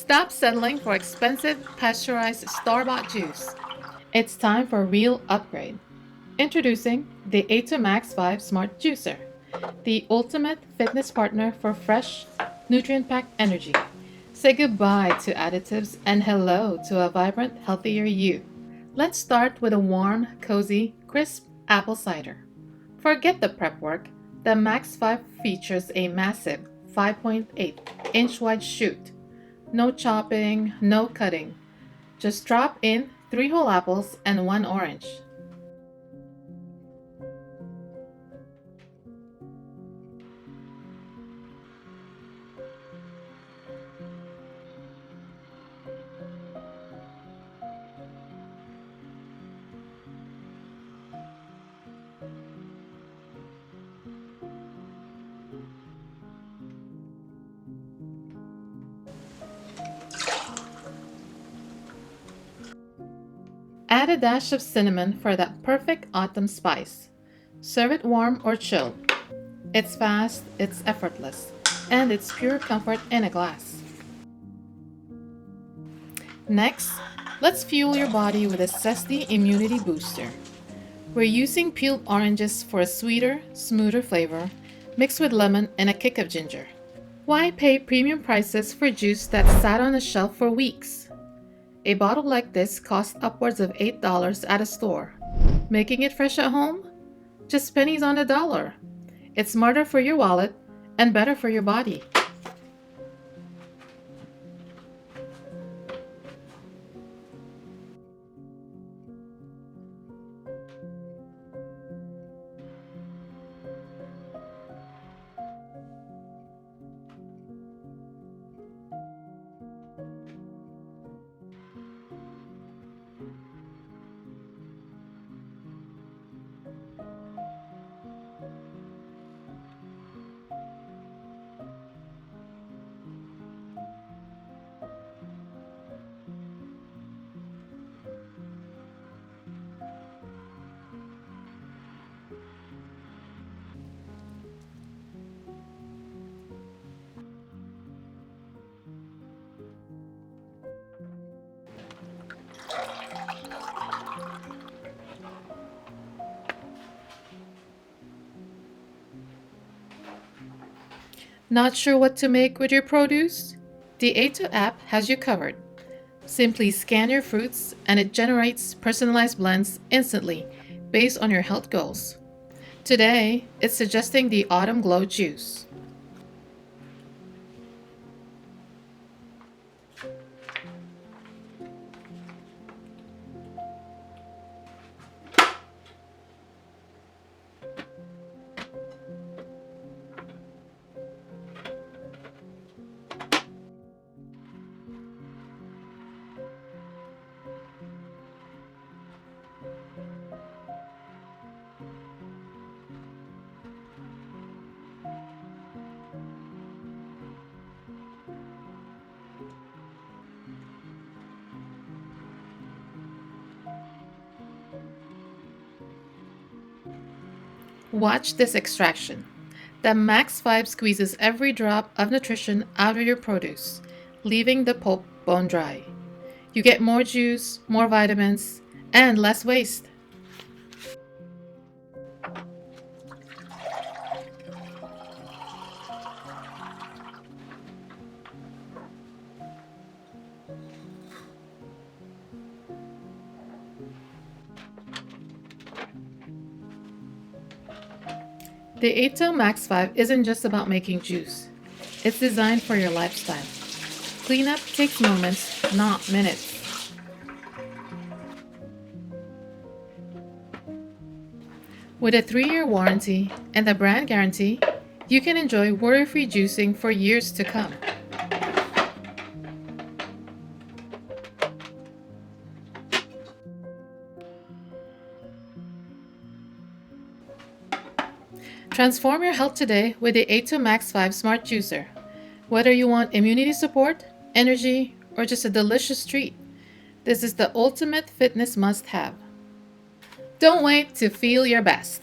Stop settling for expensive, pasteurized store-bought juice. It's time for a real upgrade. Introducing the Aeitto Max5 Smart Juicer, the ultimate fitness partner for fresh, nutrient-packed energy. Say goodbye to additives and hello to a vibrant, healthier you. Let's start with a warm, cozy, crisp apple cider. Forget the prep work. The Max 5 features a massive 5.8-inch wide chute. No chopping, no cutting. Just drop in 3 whole apples and 1 orange. Add a dash of cinnamon for that perfect autumn spice. Serve it warm or chilled. It's fast, it's effortless, and it's pure comfort in a glass. Next, let's fuel your body with a Zesty Immunity Booster. We're using peeled oranges for a sweeter, smoother flavor, mixed with lemon and a kick of ginger. Why pay premium prices for juice that sat on a shelf for weeks? A bottle like this costs upwards of $8 at a store. Making it fresh at home? Just pennies on the dollar. It's smarter for your wallet and better for your body. Not sure what to make with your produce? The Aeitto app has you covered. Simply scan your fruits and it generates personalized blends instantly based on your health goals. Today, it's suggesting the Autumn Glow Juice. Watch this extraction. The Max 5 squeezes every drop of nutrition out of your produce, leaving the pulp bone dry. You get more juice, more vitamins, and less waste. The Aeitto Max5 isn't just about making juice. It's designed for your lifestyle. Cleanup takes moments, not minutes. With a 3-year warranty and a brand guarantee, you can enjoy worry-free juicing for years to come. Transform your health today with the Aeitto Max5 Smart Juicer. Whether you want immunity support, energy, or just a delicious treat, this is the ultimate fitness must-have. Don't wait to feel your best.